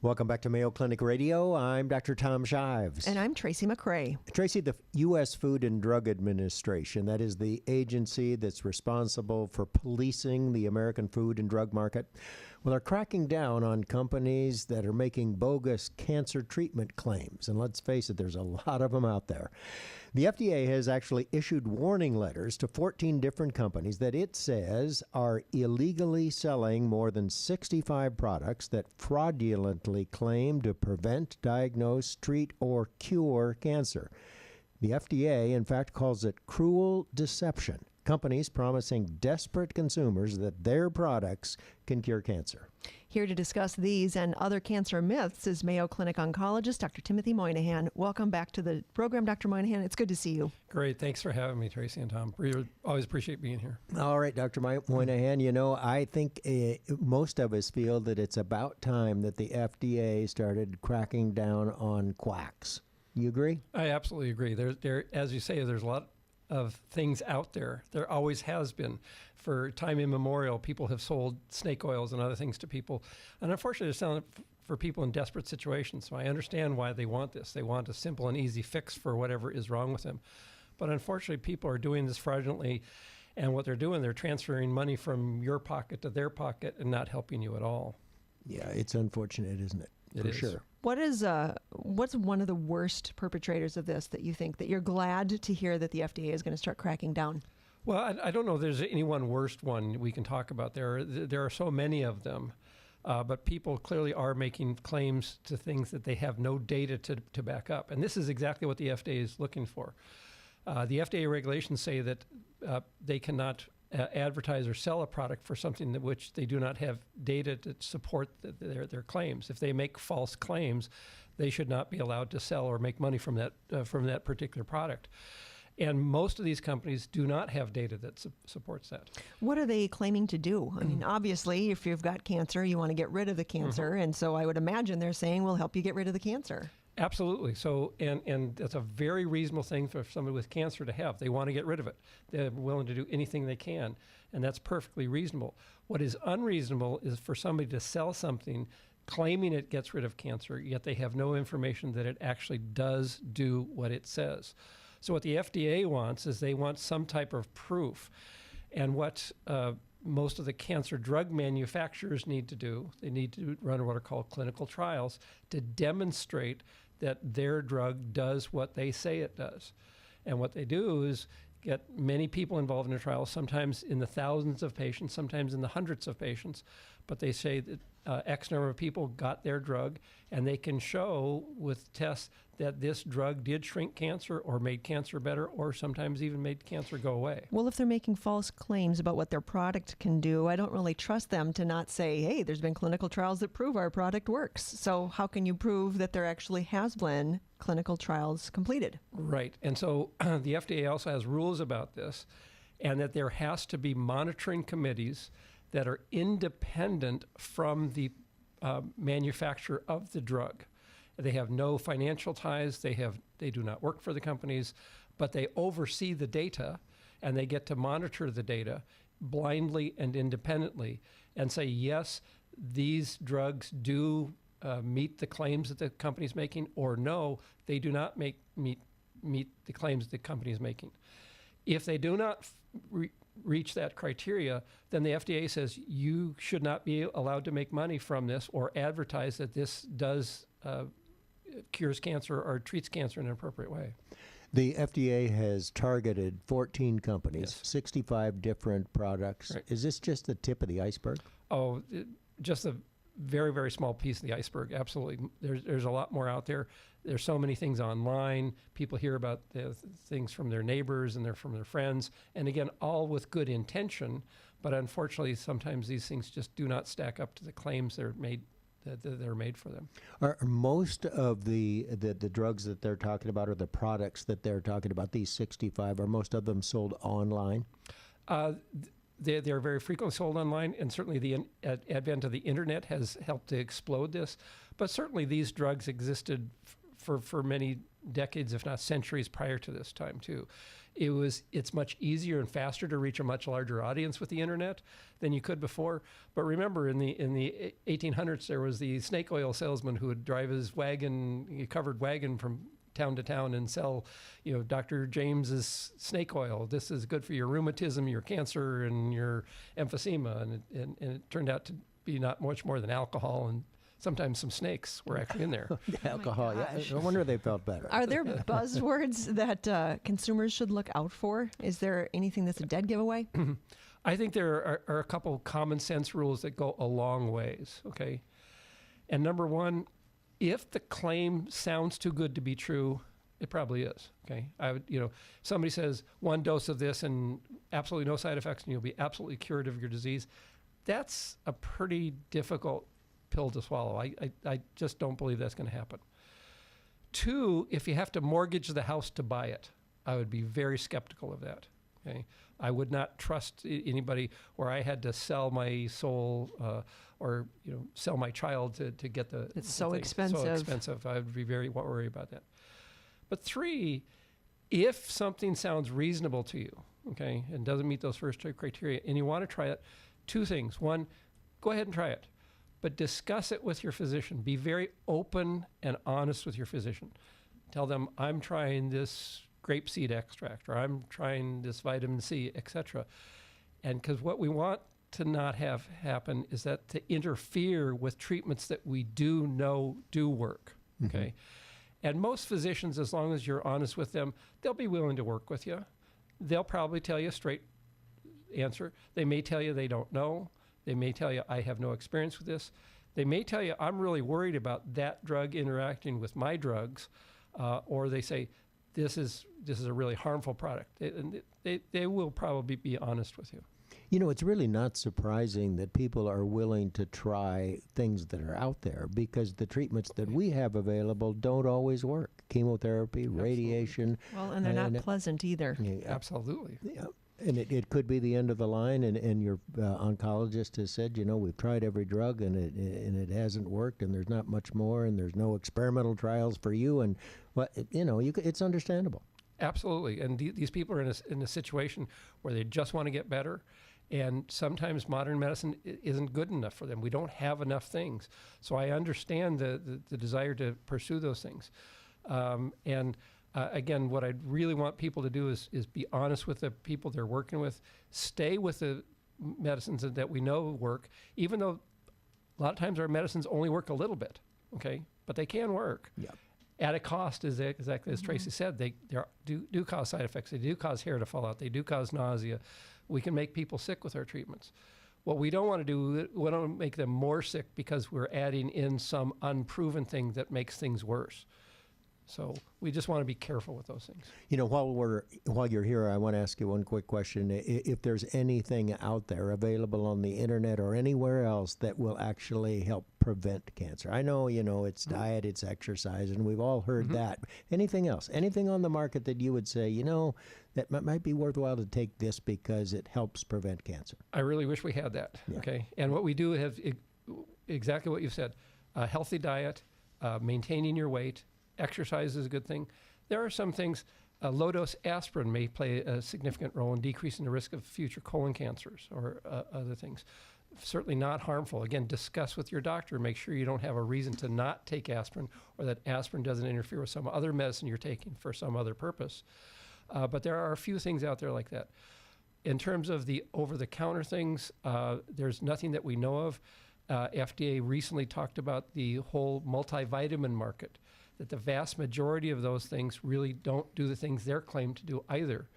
Welcome back to Mayo Clinic Radio. I'm Dr. Tom Shives. And I'm Tracy McCrae. Tracy, the U.S. Food and Drug Administration, that is the agency that's responsible for policing the American food and drug market, well, they're cracking down on companies that are making bogus cancer treatment claims. And let's face it, there's a lot of them out there. The FDA has actually issued warning letters to 14 different companies that it says are illegally selling more than 65 products that fraudulently claim to prevent, diagnose, treat, or cure cancer. The FDA, in fact, calls it cruel deception. Companies promising desperate consumers that their products can cure cancer. Here to discuss these and other cancer myths is Mayo Clinic oncologist Dr. Timothy Moynihan. Welcome back to the program, Dr. Moynihan. It's good to see you. Great. Thanks for having me, Tracy and Tom. We always appreciate being here. All right, Dr. Moynihan, you know, I think most of us feel that it's about time that the FDA started cracking down on quacks. You agree? I absolutely agree. There, as you say, there's a lot of things out there. There always has been. For time immemorial, people have sold snake oils and other things to people. And unfortunately, they're selling it for people in desperate situations. So I understand why they want this. They want a simple and easy fix for whatever is wrong with them. But unfortunately, people are doing this fraudulently. And what they're doing, they're transferring money from your pocket to their pocket and not helping you at all. Yeah, it's unfortunate, isn't it? For sure. What's one of the worst perpetrators of this that you think that you're glad to hear that the FDA is going to start cracking down? Well, I don't know if there's any one worst one we can talk about. There are so many of them, but people clearly are making claims to things that they have no data to back up. And this is exactly what the FDA is looking for. The FDA regulations say that they cannot advertise or sell a product for something that which they do not have data to support their claims. If they make false claims, they should not be allowed to sell or make money from that particular product. And most of these companies do not have data that supports that. What are they claiming to do? I mean, obviously, if you've got cancer, you want to get rid of the cancer. And so I would imagine they're saying, we'll help you get rid of the cancer. Absolutely. So, and that's a very reasonable thing for somebody with cancer to have. They want to get rid of it. They're willing to do anything they can, and that's perfectly reasonable. What is unreasonable is for somebody to sell something claiming it gets rid of cancer, yet they have no information that it actually does do what it says. So what the FDA wants is they want some type of proof. And what most of the cancer drug manufacturers need to do, they need to run what are called clinical trials to demonstrate that their drug does what they say it does. And what they do is get many people involved in a trial, sometimes in the thousands of patients, sometimes in the hundreds of patients. But they say that X number of people got their drug, and they can show with tests that this drug did shrink cancer or made cancer better or sometimes even made cancer go away. Well, if they're making false claims about what their product can do, I don't really trust them to not say, hey, there's been clinical trials that prove our product works. So how can you prove that there actually has been clinical trials completed? Right. And so the FDA also has rules about this, and that there has to be monitoring committees that are independent from the manufacturer of the drug. They have no financial ties. They do not work for the companies, but they oversee the data, and they get to monitor the data blindly and independently and say, yes, these drugs do meet the claims that the company's making, or no, they do not meet the claims that the company is making. If they do not reach that criteria, then the FDA says you should not be allowed to make money from this or advertise that this does cures cancer or treats cancer in an appropriate way. The FDA has targeted 14 companies, Yes. 65 different products. Right. Is this just the tip of the iceberg? Oh, just a very, very small piece of the iceberg. Absolutely. There's a lot more out there. There's so many things online. People hear about the things from their neighbors and from their friends. And again, all with good intention. But unfortunately, sometimes these things just do not stack up to the claims that are made for them. Are most of the drugs that they're talking about, or the products that they're talking about, these 65, are most of them sold online? They're very frequently sold online, and certainly the advent of the internet has helped to explode this. But certainly these drugs existed for many decades, if not centuries prior to this time too. It's much easier and faster to reach a much larger audience with the internet than you could before. But remember, in the 1800s, there was the snake oil salesman who would drive his covered wagon from town to town and sell, Dr. James's snake oil. This is good for your rheumatism, your cancer, and your emphysema. And it turned out to be not much more than alcohol, and sometimes some snakes were actually in there. Alcohol, yeah. No wonder they felt better. Are there buzzwords that consumers should look out for? Is there anything that's a dead giveaway? I think there are a couple common sense rules that go a long ways, okay? And number one, if the claim sounds too good to be true, it probably is, okay? Somebody says 1 dose of this and absolutely no side effects and you'll be absolutely cured of your disease. That's a pretty difficult pill to swallow. I just don't believe that's going to happen. 2, if you have to mortgage the house to buy it, I would be very skeptical of that, okay? I would not trust anybody where I had to sell my soul or sell my child to get the. It's so thing. expensive. So expensive. I would be very worried about that. But 3, if something sounds reasonable to you, okay, and doesn't meet those first 2 criteria, and you want to try it, 2 things. 1, go ahead and try it, but discuss it with your physician. Be very open and honest with your physician. Tell them, I'm trying this grapeseed extract, or I'm trying this vitamin C, etc. And because what we want to not have happen is that to interfere with treatments that we do know do work, okay? And most physicians, as long as you're honest with them, they'll be willing to work with you. They'll probably tell you a straight answer. They may tell you they don't know. They may tell you, I have no experience with this. They may tell you, I'm really worried about that drug interacting with my drugs, or they say, this is a really harmful product. They will probably be honest with you. It's really not surprising that people are willing to try things that are out there because the treatments that we have available don't always work. Chemotherapy, radiation. Well, and they're not pleasant either. Absolutely. Yeah. And it could be the end of the line, and your oncologist has said, we've tried every drug, and it hasn't worked, and there's not much more, and there's no experimental trials for you, and it's understandable. Absolutely, and these people are in a situation where they just want to get better, and sometimes modern medicine isn't good enough for them. We don't have enough things, so I understand the desire to pursue those things, again, what I really want people to do is be honest with the people they're working with. Stay with the medicines that we know work, even though a lot of times our medicines only work a little bit, okay? But they can work. Yeah. At a cost, exactly as Tracy said, they do cause side effects. They do cause hair to fall out. They do cause nausea. We can make people sick with our treatments. What we don't want to do, we don't want to make them more sick because we're adding in some unproven thing that makes things worse. So we just want to be careful with those things. While you're here, I want to ask you one quick question. If there's anything out there available on the internet or anywhere else that will actually help prevent cancer. I know, it's diet, it's exercise, and we've all heard that. Anything else? Anything on the market that you would say, that might be worthwhile to take this because it helps prevent cancer? I really wish we had that, okay? And what we do have exactly what you've said. A healthy diet, maintaining your weight, exercise is a good thing. There are some things, low-dose aspirin may play a significant role in decreasing the risk of future colon cancers or other things. Certainly not harmful. Again, discuss with your doctor. Make sure you don't have a reason to not take aspirin or that aspirin doesn't interfere with some other medicine you're taking for some other purpose. But there are a few things out there like that. In terms of the over-the-counter things, there's nothing that we know of. FDA recently talked about the whole multivitamin market, that the vast majority of those things really don't do the things they're claimed to do either.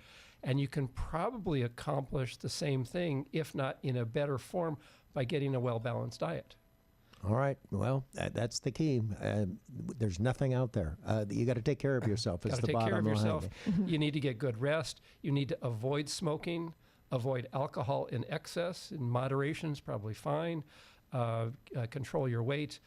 And you can probably accomplish the same thing, if not in a better form, by getting a well-balanced diet. All right. Well, that's the key. There's nothing out there. You got to take care of yourself. It's the bottom line. Take care of yourself. You need to get good rest. You need to avoid smoking, avoid alcohol in excess. In moderation is probably fine. Control your weight.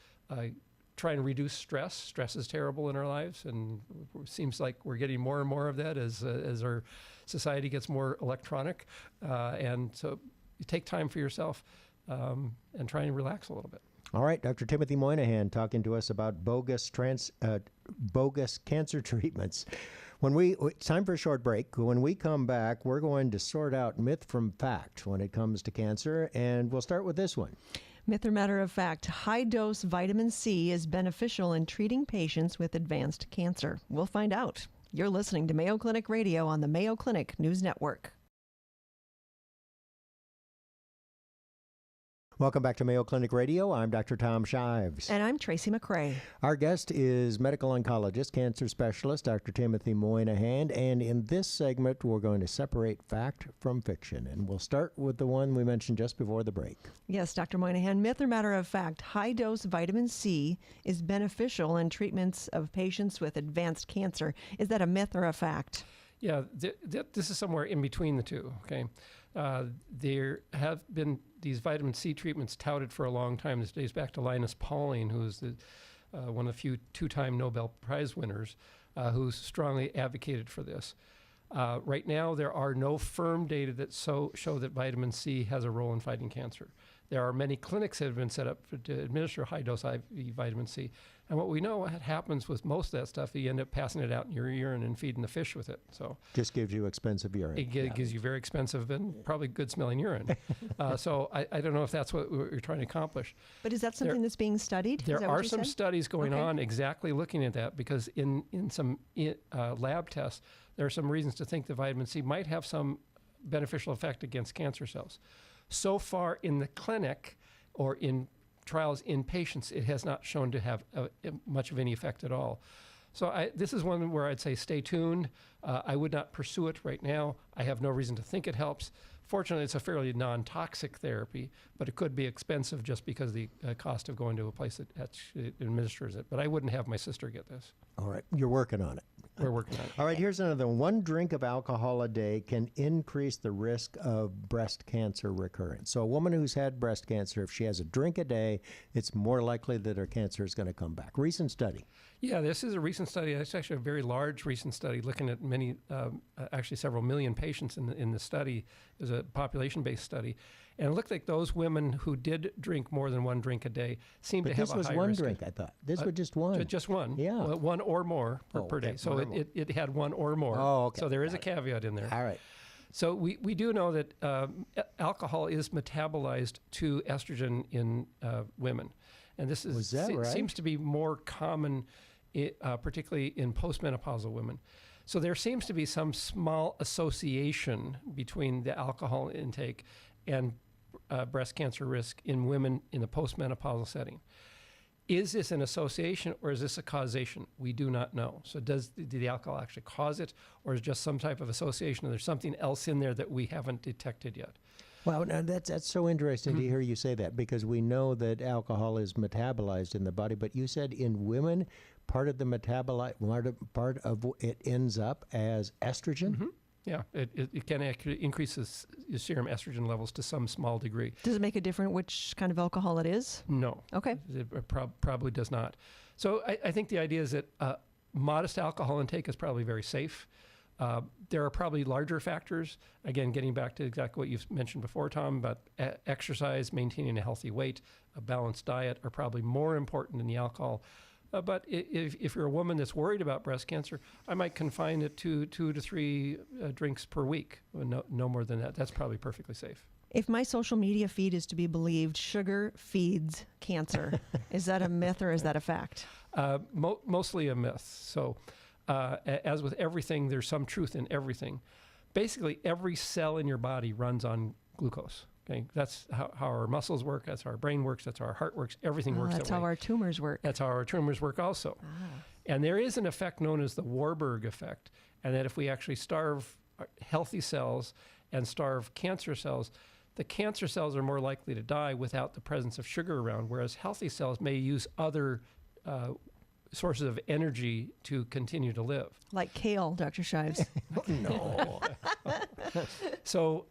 Try and reduce stress. Stress is terrible in our lives, and it seems like we're getting more and more of that as our society gets more electronic. And so you take time for yourself and try and relax a little bit. All right, Dr. Timothy Moynihan talking to us about bogus cancer treatments. It's time for a short break. When we come back, we're going to sort out myth from fact when it comes to cancer, and we'll start with this one. Myth or matter of fact, high-dose vitamin C is beneficial in treating patients with advanced cancer. We'll find out. You're listening to Mayo Clinic Radio on the Mayo Clinic News Network. Welcome back to Mayo Clinic Radio. I'm Dr. Tom Shives. And I'm Tracy McCray. Our guest is medical oncologist, cancer specialist, Dr. Timothy Moynihan. And in this segment, we're going to separate fact from fiction. And we'll start with the one we mentioned just before the break. Yes, Dr. Moynihan, myth or matter of fact, high-dose vitamin C is beneficial in treatments of patients with advanced cancer. Is that a myth or a fact? Yeah, this is somewhere in between the two, okay? There have been these vitamin C treatments touted for a long time. This dates back to Linus Pauling, who's one of the few two-time Nobel Prize winners, who strongly advocated for this. Right now, there are no firm data that show that vitamin C has a role in fighting cancer. There are many clinics that have been set up to administer high-dose IV vitamin C. And what we know what happens with most of that stuff, you end up passing it out in your urine and feeding the fish with it. So just gives you expensive urine. It gives you very expensive and probably good-smelling urine. So I don't know if that's what we're trying to accomplish. But is that something that's being studied? There are some studies going on exactly looking at that, because in some lab tests, there are some reasons to think that vitamin C might have some beneficial effect against cancer cells. So far in the clinic or in trials in patients, it has not shown to have much of any effect at all. So this is one where I'd say stay tuned. I would not pursue it right now. I have no reason to think it helps. Fortunately, it's a fairly non-toxic therapy, but it could be expensive just because of the cost of going to a place that actually administers it. But I wouldn't have my sister get this. All right, you're working on it. We're working on it. All right, here's another one. One drink of alcohol a day can increase the risk of breast cancer recurrence. So a woman who's had breast cancer, if she has a drink a day, it's more likely that her cancer is going to come back. Recent study. Yeah, this is a recent study. It's actually a very large recent study looking at many, actually several million patients in the study. It was a population-based study. And it looked like those women who did drink more than one drink a day seemed to have a high risk. This was one drink, I thought. This was just one. Just one. Yeah. Well, one or more per day. So it had one or more. Oh, okay. So there is a caveat in there. All right. So we do know that alcohol is metabolized to estrogen in women. And this seems to be more common, particularly in postmenopausal women. So there seems to be some small association between the alcohol intake and breast cancer risk in women in the postmenopausal setting. Is this an association or is this a causation? We do not know. So did the alcohol actually cause it, or is it just some type of association, and there's something else in there that we haven't detected yet? Well, now that's so interesting to hear you say that, because we know that alcohol is metabolized in the body, but you said in women, part of it ends up as estrogen? Mm-hmm. Yeah, it can actually increase the serum estrogen levels to some small degree. Does it make a difference which kind of alcohol it is? No. Okay. It probably does not. So I think the idea is that modest alcohol intake is probably very safe. There are probably larger factors, again, getting back to exactly what you've mentioned before, Tom, about exercise, maintaining a healthy weight, a balanced diet are probably more important than the alcohol. But if you're a woman that's worried about breast cancer, I might confine it to 2 to 3 drinks per week. No more than that. That's probably perfectly safe. If my social media feed is to be believed, sugar feeds cancer. Is that a myth or is that a fact? Mostly a myth. So as with everything, there's some truth in everything. Basically, every cell in your body runs on glucose. Okay, that's how our muscles work. That's how our brain works. That's how our heart works. Everything works that way. That's how our tumors work. That's how our tumors work also. And there is an effect known as the Warburg Effect, and that if we actually starve healthy cells and starve cancer cells, the cancer cells are more likely to die without the presence of sugar around, whereas healthy cells may use other sources of energy to continue to live. Like kale, Dr. Shives. No. So,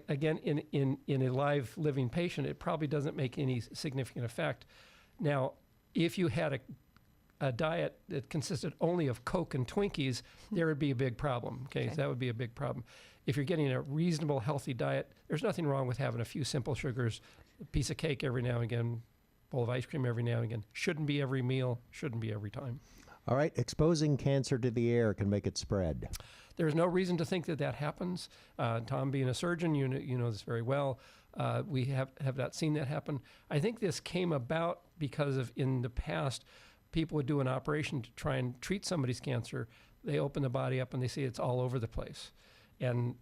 again, in a live living patient, it probably doesn't make any significant effect. Now, if you had a diet that consisted only of Coke and Twinkies, there would be a big problem. Okay, so that would be a big problem. If you're getting a reasonable, healthy diet, there's nothing wrong with having a few simple sugars, A piece of cake every now and again, bowl of ice cream every now and again. Shouldn't be every meal, shouldn't be every time. All right, exposing cancer to the air can make it spread. There's no reason to think that that happens. Tom, being a surgeon, you know this very well. We have not seen that happen. I think this came about because of, in the past, people would do an operation to try and treat somebody's cancer. They open the body up and they see it's all over the place. And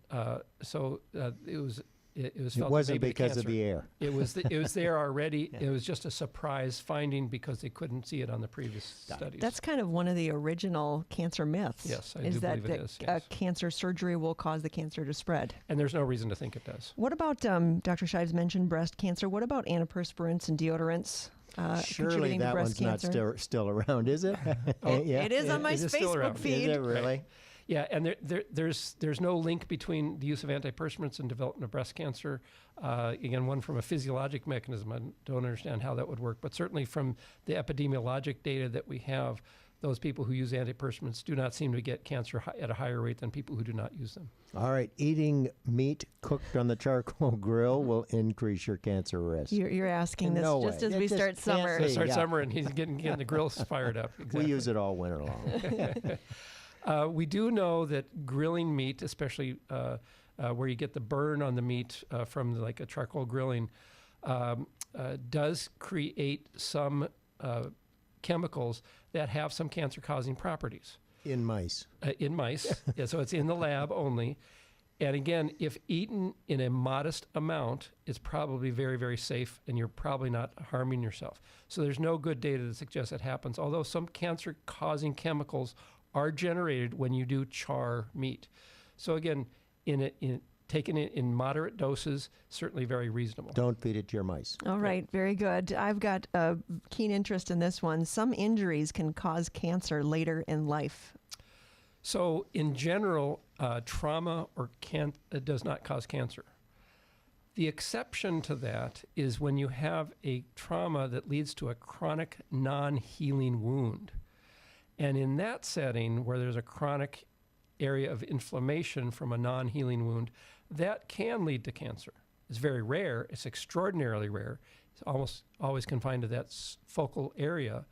so it was It felt wasn't maybe because of cancer. the air. It was there already. It was just a surprise finding because they couldn't see it on the previous studies. That's kind of one of the original cancer myths. Yes, I is do that believe it is, yes. cancer surgery will cause the cancer to spread. And there's no reason to think it does. What about, Dr. Shives mentioned breast cancer. What about antiperspirants and deodorants Surely contributing to that breast one's cancer? not still around, is it? Oh, Yeah. It is on my Is it still Facebook around? feed. Is it really? Yeah, and there's no link between the use of antiperspirants and development of breast cancer. Again, one from a physiologic mechanism. I don't understand how that would work, but certainly from the epidemiologic data that we have, those people who use antiperspirants do not seem to get cancer at a higher rate than people who do not use them. All right, eating meat cooked on the charcoal grill will increase your cancer risk. You're asking this No just way. as It we just start can't summer. be. Start Yeah. summer and he's getting the grills fired up. Exactly. We use it all winter long. We do know that grilling meat, especially where you get the burn on the meat from like a charcoal grilling, does create some chemicals that have some cancer-causing properties. In mice. In mice, yeah, so it's in the lab only. And again, if eaten in a modest amount, it's probably very, very safe, and you're probably not harming yourself. So there's no good data that suggests it happens, although some cancer-causing chemicals are generated when you do char meat. So again, taken in moderate doses, certainly very reasonable. Don't feed it to your mice. All right, very good. I've got a keen interest in this one. Some injuries can cause cancer later in life. So in general, trauma does not cause cancer. The exception to that is when you have a trauma that leads to a chronic non-healing wound. And in that setting, where there's a chronic area of inflammation from a non-healing wound, that can lead to cancer. It's very rare. It's extraordinarily rare. It's almost always confined to that focal area.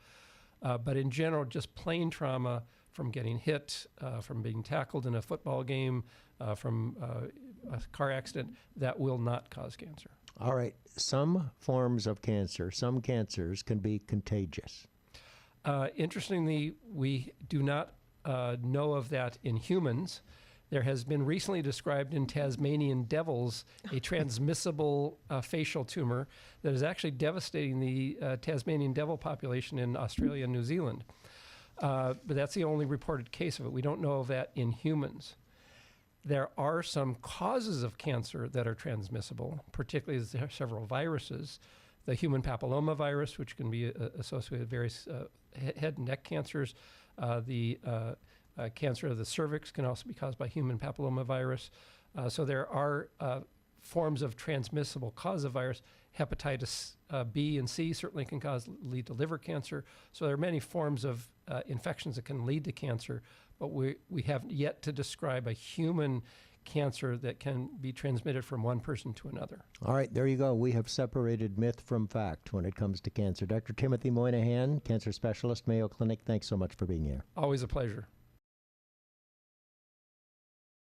But in general, just plain trauma from getting hit, from being tackled in a football game, from a car accident, that will not cause cancer. All right. Some forms of cancer, some cancers can be contagious. Interestingly, we do not know of that in humans. There has been recently described in Tasmanian devils a transmissible facial tumor that is actually devastating the Tasmanian devil population in Australia and New Zealand. But that's the only reported case of it. We don't know of that in humans. There are some causes of cancer that are transmissible, particularly as there are several viruses. The human papilloma virus, which can be associated with various head and neck cancers. The cancer of the cervix can also be caused by human papilloma virus. So there are forms of transmissible cause of virus. Hepatitis B and C certainly can lead to liver cancer. So there are many forms of infections that can lead to cancer, but we have yet to describe a human cancer that can be transmitted from one person to another. All right, there you go. We have separated myth from fact when it comes to cancer. Dr. Timothy Moynihan, cancer specialist, Mayo Clinic, thanks so much for being here. Always a pleasure.